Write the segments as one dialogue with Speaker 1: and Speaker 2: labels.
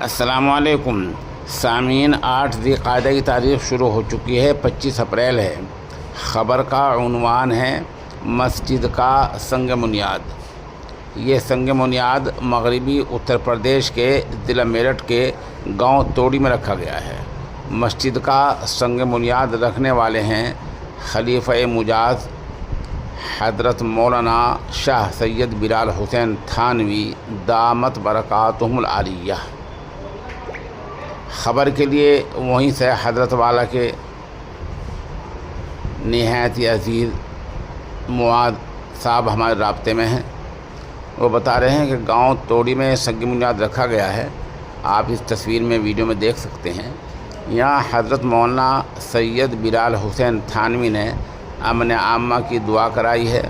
Speaker 1: السلام علیکم سامعین، 8 ذی القعدہ کی تاریخ شروع ہو چکی ہے، 25 اپریل ہے۔ خبر کا عنوان ہے مسجد کا سنگ بنیاد۔ یہ سنگ بنیاد مغربی اتر پردیش کے ضلع میرٹھ کے گاؤں توڑی میں رکھا گیا ہے۔ مسجد کا سنگ بنیاد رکھنے والے ہیں خلیفہ مجاز حضرت مولانا شاہ سید بلال حسین تھانوی دامت برکاتہم العالیہ۔ خبر کے لیے وہیں سے حضرت والا کے نہایت ہی عزیز معاذ صاحب ہمارے رابطے میں ہیں۔ وہ بتا رہے ہیں کہ گاؤں توڑی میں سنگ بنیاد رکھا گیا ہے۔ آپ اس تصویر میں ویڈیو میں دیکھ سکتے ہیں۔ یہاں حضرت مولانا سید بلال حسین تھانوی نے امن عامہ کی دعا کرائی ہے،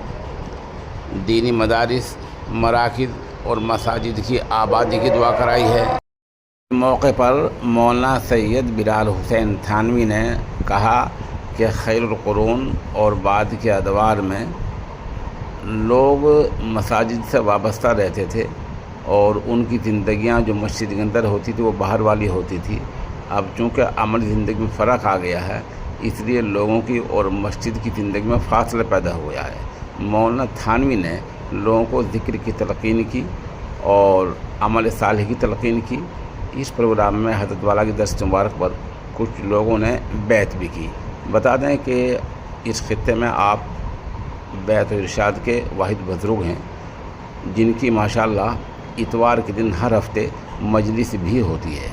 Speaker 1: دینی مدارس، مراکز اور مساجد کی آبادی کی دعا کرائی ہے۔ اس موقع پر مولانا سید بلال حسین تھانوی نے کہا کہ خیر القرون اور بعد کے ادوار میں لوگ مساجد سے وابستہ رہتے تھے اور ان کی زندگیاں جو مسجد کے اندر ہوتی تھی وہ باہر والی ہوتی تھی۔ اب چونکہ عملی زندگی میں فرق آ گیا ہے، اس لیے لوگوں کی اور مسجد کی زندگی میں فاصلہ پیدا ہو گیا ہے۔ مولانا تھانوی نے لوگوں کو ذکر کی تلقین کی اور عمل صالح کی تلقین کی۔ اس پروگرام میں حضرت والا کی دست مبارک پر کچھ لوگوں نے بیعت بھی کی۔ بتا دیں کہ اس خطے میں آپ بیعت و ارشاد کے واحد بزرگ ہیں، جن کی ماشاءاللہ اتوار کے دن ہر ہفتے مجلس بھی ہوتی ہے۔